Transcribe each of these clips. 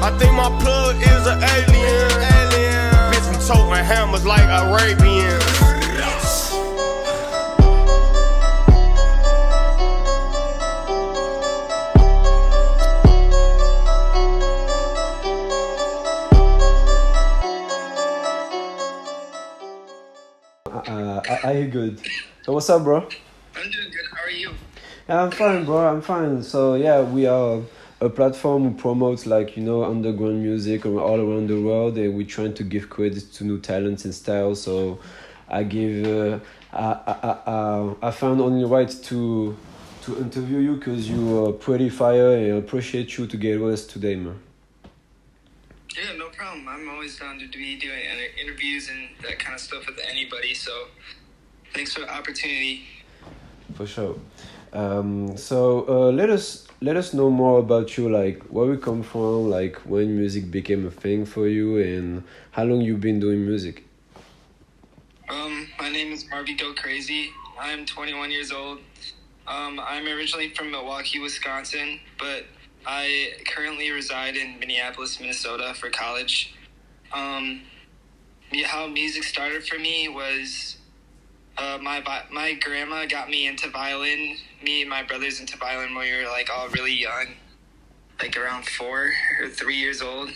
I think my plug is an alien. Bitch, I'm toting hammers like Arabians. I hear good. So what's up, bro? I'm doing good. How are you? Yeah, I'm fine, bro. I'm fine. So yeah, we are a platform who promotes underground music all around the world, and we're trying to give credit to new talents and styles. So I found only right to interview you because you are pretty fire, and I appreciate you to get with us today, man. Yeah, no problem. I'm always down to be doing interviews and that kind of stuff with anybody. So thanks for the opportunity. For sure. So let us know more about you, like where you come from, like when music became a thing for you, and how long you've been doing music. My name is Marveygocrazy. I'm 21 years old. I'm originally from Milwaukee, Wisconsin, but I currently reside in Minneapolis, Minnesota for college. How music started for me was my grandma got me into violin. Me and my brothers into violin when we were like all really young, like around 4 or 3 years old.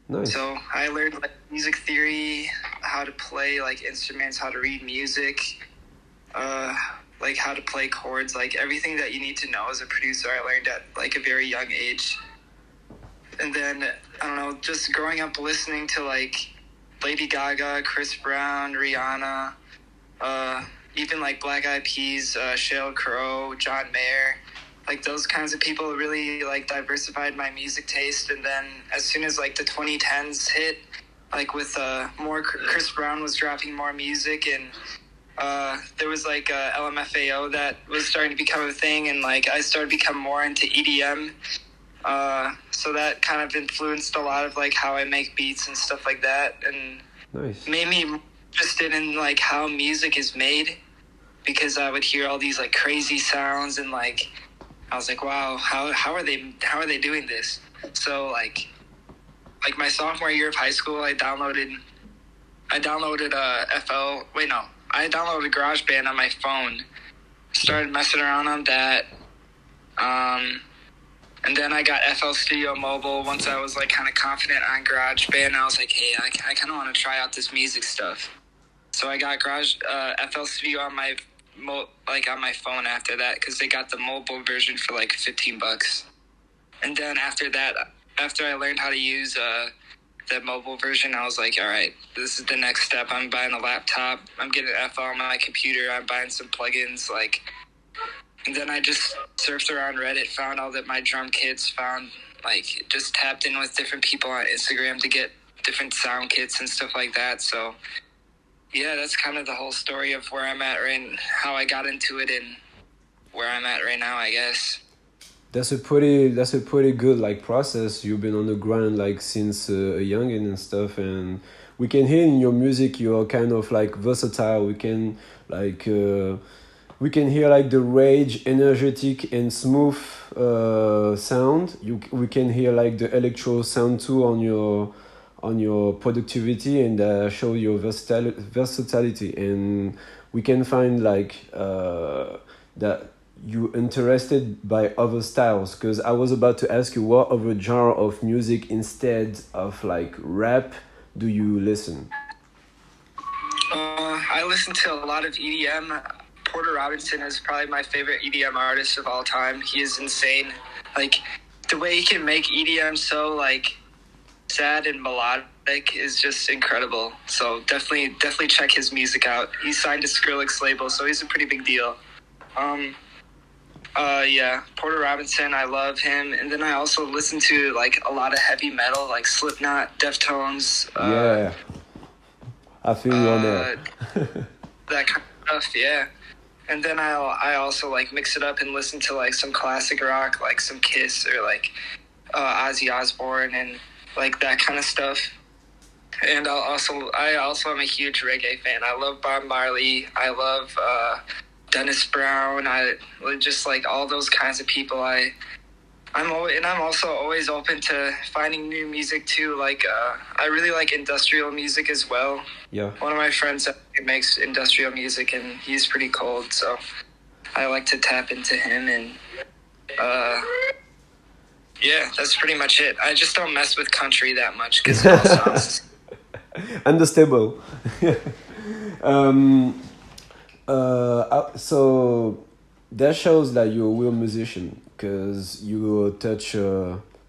Nice. So I learned like music theory, how to play like instruments, how to read music, like how to play chords, like everything that you need to know as a producer. I learned at like a very young age. And then I don't know, just growing up listening to like Lady Gaga, Chris Brown, Rihanna, even like Black Eyed Peas, Sheryl Crow, John Mayer, like those kinds of people really like diversified my music taste. And then as soon as like the 2010s hit, like with more Chris Brown was dropping more music, and there was like LMFAO that was starting to become a thing, and like I started to become more into EDM. So that kind of influenced a lot of like how I make beats and stuff like that, and Nice. made me interested in like how music is made, because I would hear all these like crazy sounds, and like I was like, wow, how are they doing this? So like my sophomore year of high school, I downloaded I downloaded GarageBand on my phone, started messing around on that, and then I got FL Studio Mobile once I was like kind of confident on GarageBand. I was like, hey, I kind of want to try out this music stuff. So I got FL Studio on my phone after that, because they got the mobile version for like $15. And then after that, after I learned how to use the mobile version, I was like, all right, this is the next step. I'm buying a laptop. I'm getting FL on my computer. I'm buying some plugins, like. And then I just surfed around Reddit, found all that my drum kits, found like just tapped in with different people on Instagram to get different sound kits and stuff like that. So yeah, that's kind of the whole story of where I'm at right now, how I got into it, and where I'm at right now, I guess. That's a pretty good like process. You've been on the grind like since a youngin and stuff, and we can hear in your music you're kind of like versatile. We can hear like the rage, energetic and smooth sound. We can hear like the electro sound too on your productivity, and show your versatility. And we can find like that you interested by other styles, because I was about to ask you what other genre of music instead of like rap do you listen? I listen to a lot of EDM. Porter Robinson is probably my favorite EDM artist of all time. He is insane. Like the way he can make EDM so like sad and melodic is just incredible. So definitely check his music out. He's signed to Skrillex label, so he's a pretty big deal. Yeah, Porter Robinson, I love him. And then I also listen to like a lot of heavy metal, like Slipknot, Deftones. Yeah, I feel you on that. That kind of stuff, yeah. And then I also like mix it up and listen to like some classic rock, like some Kiss or like Ozzy Osbourne and like that kind of stuff. And I also am a huge reggae fan. I love Bob Marley. I love Dennis Brown. I just like all those kinds of people. I I'm also always open to finding new music too. Like I really like industrial music as well. Yeah. One of my friends makes industrial music, and he's pretty cold, so I like to tap into him. And yeah, that's pretty much it. I just don't mess with country that much because it all sounds. Understandable. So that shows that you're a real musician because you touch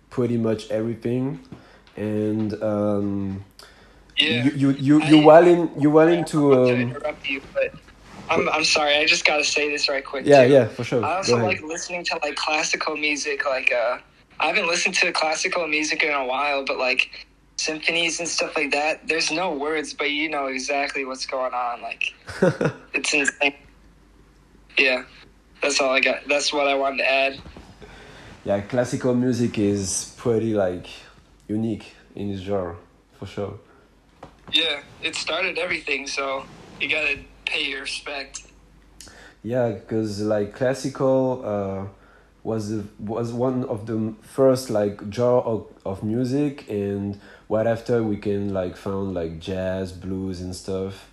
pretty much everything, and Yeah. you willing to interrupt you, but I'm sorry. I just gotta say this right quick. yeah, too. yeah, for sure. I also Go like ahead. listening to like classical music. Like I haven't listened to classical music in a while, but like symphonies and stuff like that. There's no words, but you know exactly what's going on. Like it's insane. Yeah, that's all I got. That's what I wanted to add. Yeah, classical music is pretty like unique in its genre, for sure. Yeah, it started everything, so you gotta pay your respect. Yeah, because like classical was one of the first like genre of music, and right after we can like found like jazz, blues, and stuff.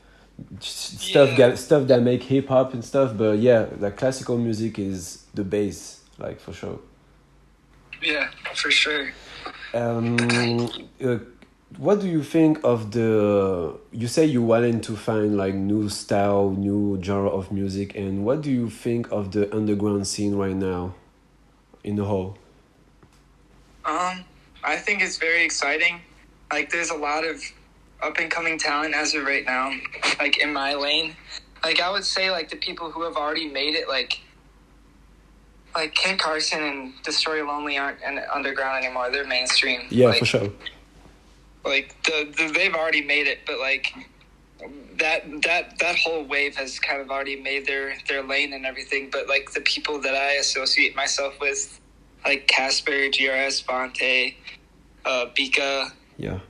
Stuff that make hip hop and stuff. But yeah, like classical music is the base, like for sure. Yeah, for sure. Uh, what do you think of the? You say you wanted to find like new style, new genre of music, and what do you think of the underground scene right now, in the whole? I think it's very exciting. Like, there's a lot of up and coming talent as of right now. Like in my lane, like I would say, like the people who have already made it, like Ken Carson and Destroy Lonely aren't underground anymore. They're mainstream. Yeah, like, for sure. Like they've already made it, but like that whole wave has kind of already made their lane and everything. But like the people that I associate myself with, like Casper, GRS, Vontae, Bika, Yeah.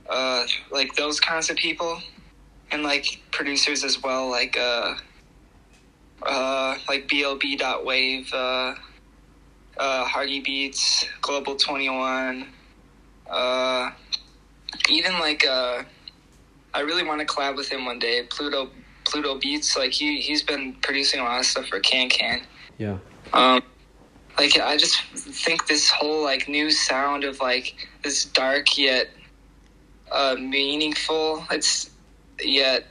like those kinds of people, and like producers as well, like BLB.wave, Hardy Beats, Global 21, even like I really want to collab with him one day. Pluto Beats, like he's been producing a lot of stuff for Can. Yeah. Like I just think this whole like new sound of like this dark yet meaningful, it's yet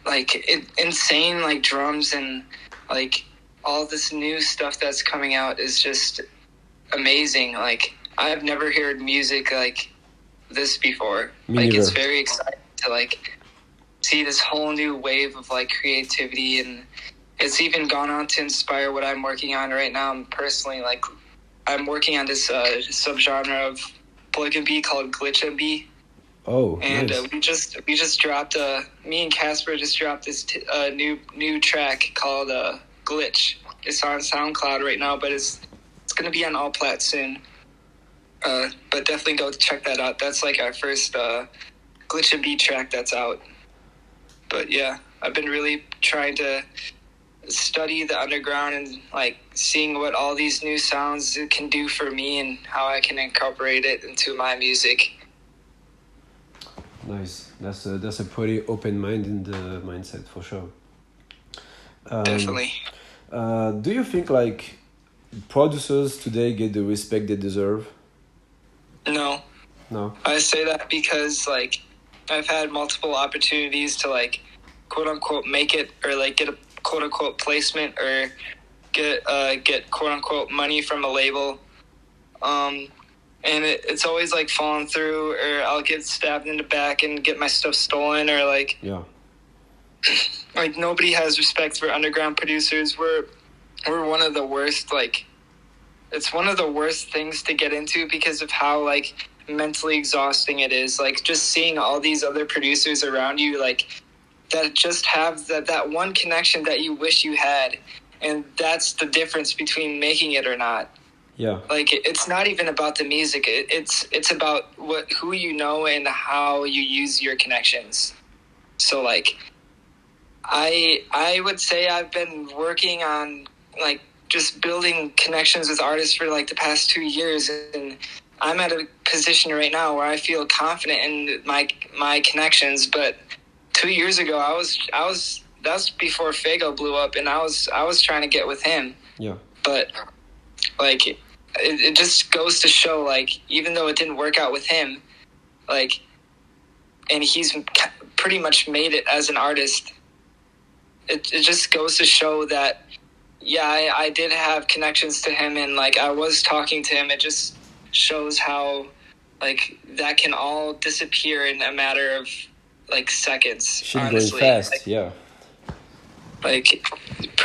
like insane like drums and like all this new stuff that's coming out is just amazing. Like I've never heard music like this before. Me like neither. It's very exciting to like see this whole new wave of like creativity, and it's even gone on to inspire what I'm working on right now. I'm personally like I'm working on this subgenre of polygamy called Glitchnb. Oh, And nice. we just dropped me and Casper just dropped this new track called Glitch. It's on SoundCloud right now, but it's gonna be on all plats soon. But definitely go check that out. That's like our first Glitchnb track that's out. But yeah, I've been really trying to study the underground and like seeing what all these new sounds can do for me and how I can incorporate it into my music. Nice. That's a pretty open-minded mindset for sure. Definitely. Do you think like producers today get the respect they deserve? No. No. I say that because like I've had multiple opportunities to like quote unquote make it or like get a quote unquote placement or get quote unquote money from a label. And it's always like falling through, or I'll get stabbed in the back and get my stuff stolen, or like Yeah. like nobody has respect for underground producers. We're one of the worst, like it's one of the worst things to get into because of how like mentally exhausting it is. Like just seeing all these other producers around you like that just have that one connection that you wish you had, and that's the difference between making it or not. Yeah. Like it's not even about the music. It's about who you know and how you use your connections. So like I would say I've been working on like just building connections with artists for like the past 2 years, and I'm at a position right now where I feel confident in my connections. But 2 years ago, that's before Fago blew up, and I was trying to get with him. Yeah. But like it just goes to show, like, even though it didn't work out with him, like, and he's pretty much made it as an artist, it just goes to show that, yeah, I did have connections to him, and like I was talking to him. It just shows how like that can all disappear in a matter of like seconds. Shit honestly. going fast, like, yeah. Like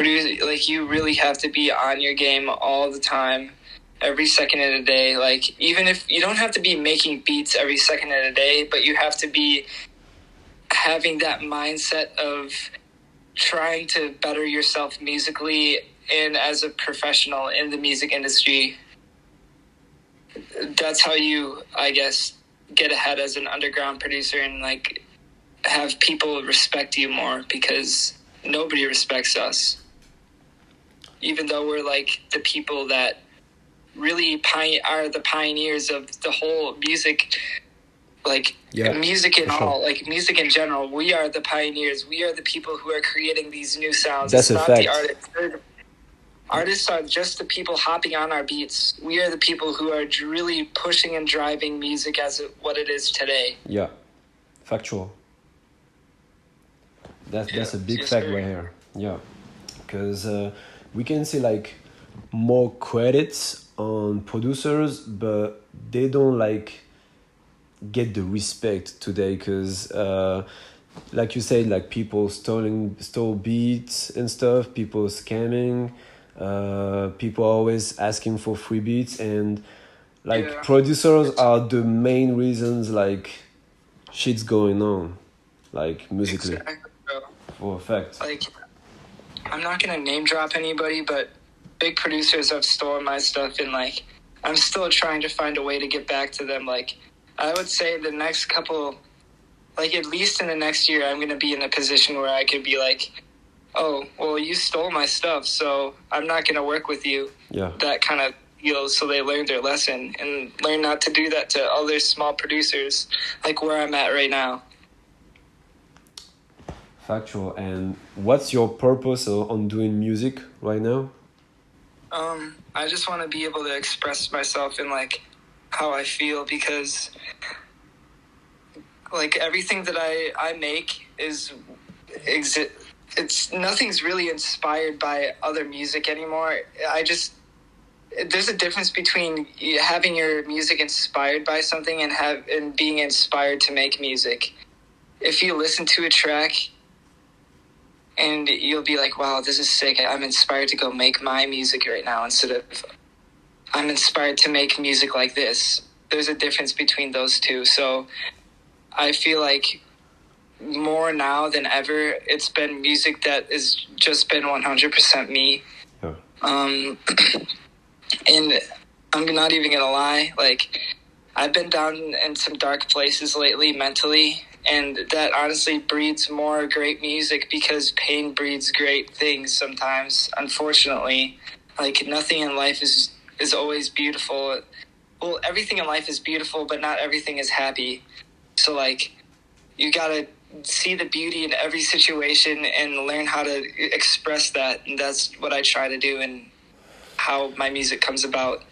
like you really have to be on your game all the time, every second of the day. Like, even if you don't have to be making beats every second of the day, but you have to be having that mindset of trying to better yourself musically and as a professional in the music industry. That's how you, I guess, get ahead as an underground producer and like have people respect you more, because nobody respects us, even though we're like the people that really are the pioneers of the whole music, like music in all, like music in general. We are the pioneers. We are the people who are creating these new sounds. That's it's a not fact. The artists. Artists are just the people hopping on our beats. We are the people who are really pushing and driving music as what it is today. Yeah, factual. That's a big fact right here. Yeah, because we can see like more credits on producers, but they don't like get the respect today, because like you said, like people stole beats and stuff, people scamming, people always asking for free beats, and like producers are the main reasons like shit's going on, like musically. Exactly, bro. For a fact. Like, I'm not gonna name drop anybody, but big producers have stolen my stuff, and like I'm still trying to find a way to get back to them. Like, I would say the next couple, like at least in the next year, I'm gonna be in a position where I could be like, oh, well, you stole my stuff, so I'm not gonna work with you. Yeah. That kind of, so they learn their lesson and learn not to do that to other small producers, like where I'm at right now. Factual. And what's your purpose on doing music right now? I just want to be able to express myself in like how I feel, because like everything that I make it's nothing's really inspired by other music anymore. There's a difference between having your music inspired by something and being inspired to make music. If you listen to a track and you'll be like, wow, this is sick, I'm inspired to go make my music right now, instead of I'm inspired to make music like this. There's a difference between those two. So I feel like more now than ever, it's been music that has just been 100% me. Yeah. And I'm not even gonna lie, like I've been down in some dark places lately mentally, and that honestly breeds more great music, because pain breeds great things sometimes, unfortunately. Like, nothing in life is always beautiful. Well, everything in life is beautiful, but not everything is happy. So like, you gotta see the beauty in every situation and learn how to express that, and that's what I try to do and how my music comes about.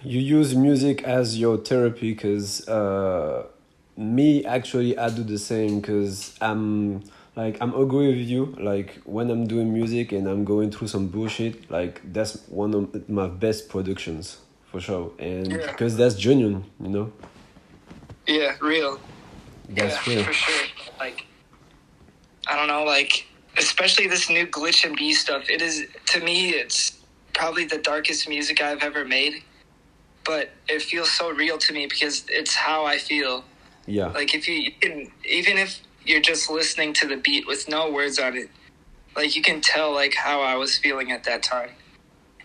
You use music as your therapy, because me, actually, I do the same, because I'm agree with you. Like, when I'm doing music and I'm going through some bullshit, like that's one of my best productions for sure, and because that's genuine, you know. Yeah, real. That's real. For sure. Like, I don't know, like, especially this new Glitchnb stuff. It is, to me, it's probably the darkest music I've ever made, but it feels so real to me because it's how I feel. Yeah. Like, if you can, even if you're just listening to the beat with no words on it, like, you can tell like how I was feeling at that time.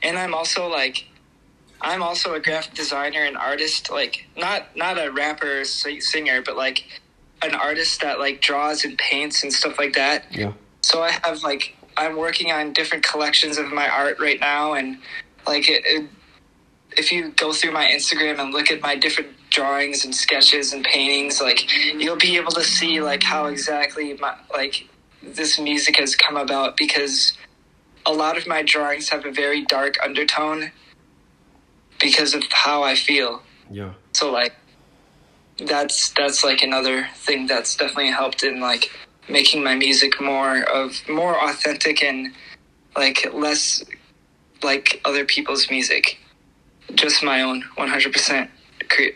And I'm also a graphic designer and artist, like not a rapper or singer, but like an artist that like draws and paints and stuff like that. Yeah. So I I'm working on different collections of my art right now, and like if you go through my Instagram and look at my different drawings and sketches and paintings, like you'll be able to see like how exactly this music has come about, because a lot of my drawings have a very dark undertone because of how I feel. Yeah. So like that's like another thing that's definitely helped in like making my music more authentic and like less like other people's music. Just my own 100%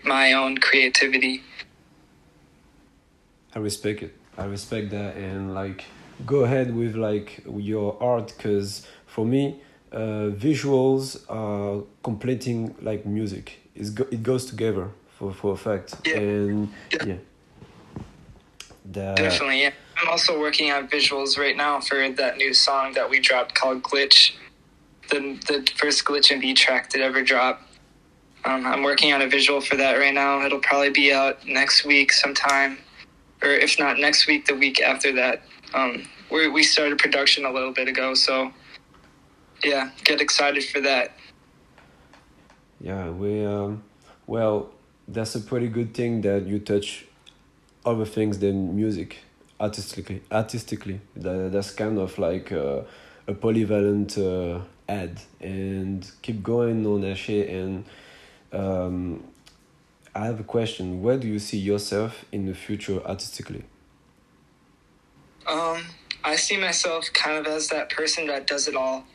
my own creativity. I respect it. I respect that, and like go ahead with like your art, because for me visuals are completing like music. It goes together for a fact. Yeah. And yeah. Definitely, yeah. I'm also working on visuals right now for that new song that we dropped called Glitch, the first Glitchnb track that ever dropped. I'm working on a visual for that right now. It'll probably be out next week sometime, or if not next week, the week after that. We started production a little bit ago, so yeah, get excited for that. Yeah, well, that's a pretty good thing that you touch other things than music artistically. That's kind of like a polyvalent ad, and keep going on that shit. And I have a question. Where do you see yourself in the future artistically? I see myself kind of as that person that does it all.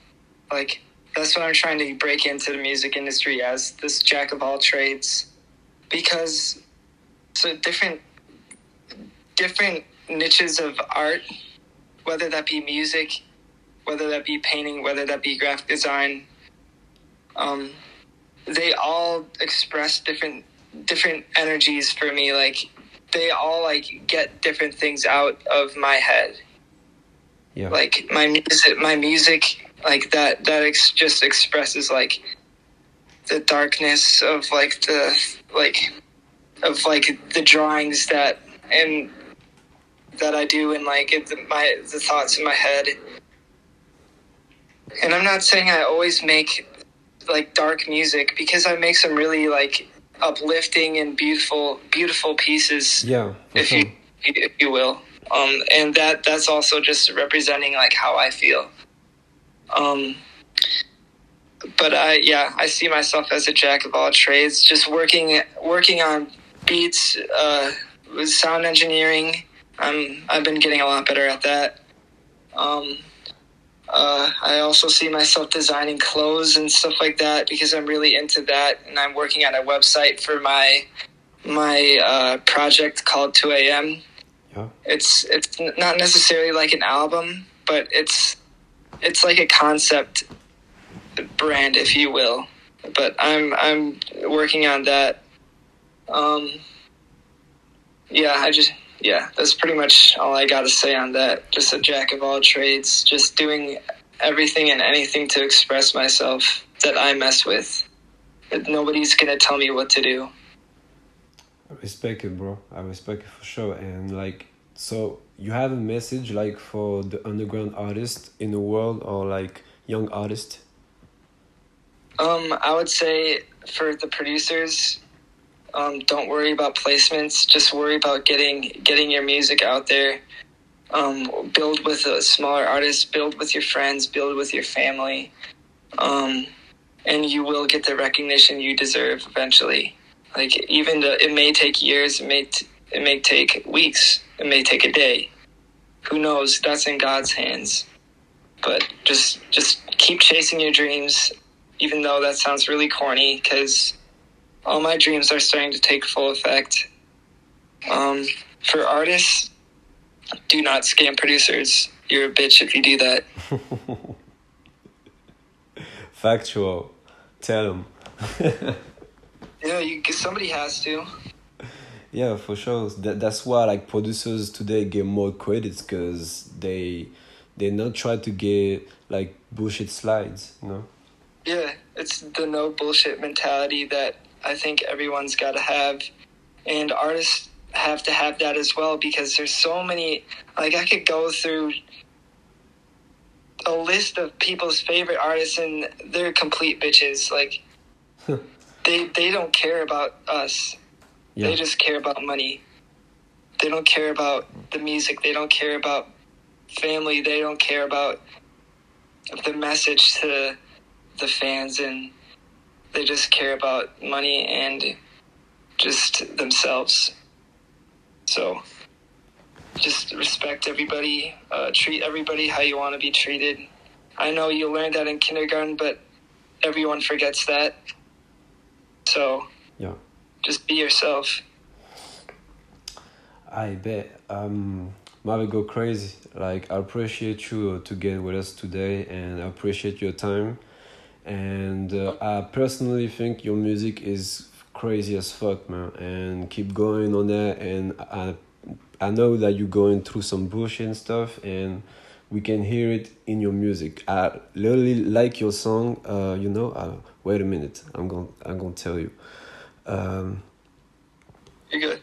Like, that's what I'm trying to break into the music industry as, this jack of all trades. Because so different niches of art, whether that be music, whether that be painting, whether that be graphic design, they all express different energies for me. Like, they all like get different things out of my head. Yeah. Like my music, like that just expresses like the darkness of like the drawings that I do, and like the thoughts in my head. And I'm not saying I always make like dark music, because I make some really like uplifting and beautiful pieces. Yeah, if you will. And that's also just representing like how I feel. But I see myself as a jack of all trades, just working on beats, with sound engineering. I've been getting a lot better at that. I also see myself designing clothes and stuff like that, because I'm really into that, and I'm working on a website for my project called 2 a.m. Yeah. It's not necessarily like an album, but it's like a concept brand, if you will. But I'm working on that. That's pretty much all I got to say on that. Just a jack of all trades, just doing everything and anything to express myself that I mess with. Nobody's gonna tell me what to do. I respect it, bro. I respect it for sure. And like, so you have a message like for the underground artist in the world, or like young artist? I would say for the producers, don't worry about placements. Just worry about getting your music out there. Build with a smaller artist, build with your friends, build with your family. And you will get the recognition you deserve eventually. Like, even though it may take years, it may take weeks, it may take a day. Who knows? That's in God's hands. But just keep chasing your dreams, even though that sounds really corny, because all my dreams are starting to take full effect. For artists, do not scam producers. You're a bitch if you do that. Factual. Tell them. Yeah, somebody has to. Yeah, for sure. That's why like producers today get more credits, because they not try to get like bullshit slides, you know? Yeah, it's the no bullshit mentality that I think everyone's got to have, and artists have to have that as well, because there's so many. Like, I could go through a list of people's favorite artists, and they're complete bitches. Like, they don't care about us. Yeah. They just care about money. They don't care about the music. They don't care about family. They don't care about the message to the fans, and they just care about money and just themselves. So just respect everybody, treat everybody how you want to be treated. I know you learned that in kindergarten, but everyone forgets that. So Yeah. just be yourself. I bet. Marveygocrazy. Like, I appreciate you to get with us today, and I appreciate your time. And I personally think your music is crazy as fuck, man. And keep going on that. And I know that you're going through some bullshit and stuff, and we can hear it in your music. I really like your song. Wait a minute. I'm gonna tell you. You're good.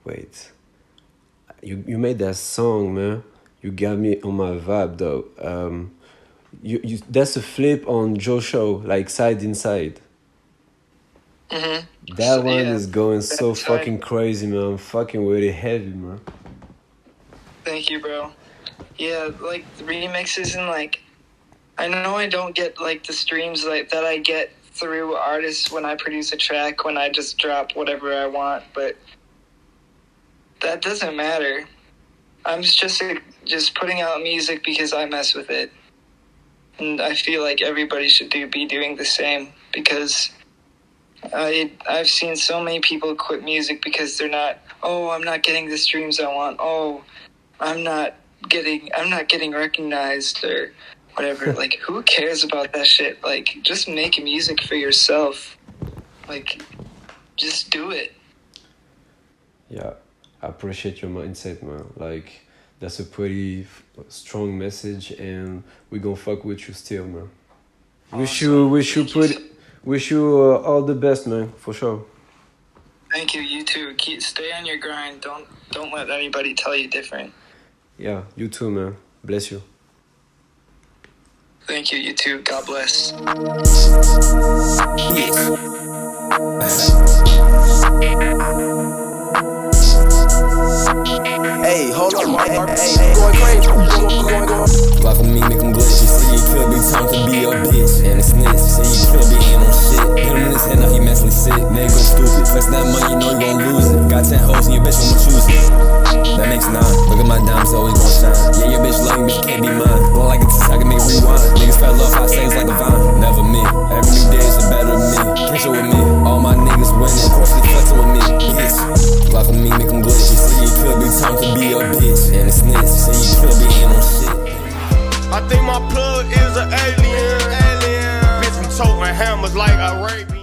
Wait, you made that song, man. You got me on my vibe, though. You that's a flip on Joe show, like side inside. Mm-hmm. That one yeah, is going so that's right. fucking crazy, man. I'm fucking really heavy, man. Thank you, bro. Yeah, like the remixes, and like, I know I don't get like the streams like that I get through artists when I produce a track, when I just drop whatever I want, but that doesn't matter. I'm just putting out music because I mess with it. And I feel like everybody should be doing the same, because I've seen so many people quit music because they're not, I'm not getting the streams I want. I'm not getting recognized or whatever. Like, who cares about that shit? Like, just make music for yourself. Like, just do it. Yeah, I appreciate your mindset, man. Like, that's a pretty strong message, and we gonna fuck with you still, man. Awesome. Wish you all the best, man, for sure. Thank you. You too. Stay on your grind. Don't let anybody tell you different. Yeah, you too, man. Bless you. Thank you. You too. God bless. Hey, hold on, hey, going crazy, going. Block on me, make him glitch. You see you could be time to be a bitch and a snitch. Say you could be in on shit. Hit him in his head, now he mentally sick. Nigga go stupid. Flex that money, you know you gon' lose it. Got 10 hoes and your bitch I'ma choose it. That makes 9. Look at my diamonds, always gon' shine. Yeah, your bitch love me, but you can't be mine. Blow like a test, I can make it rewind. Niggas fell off, I say it's like a vine. Never me. Every new day is a better me. Catch up with me. All my niggas winning. Of course they flexing with me. Bitch. Block on me, make him glitch. You see you could be time to be a bitch and a snitch. Say you could be in on shit. I think my plug is an alien. Bitch, we toting hammers like Arabian.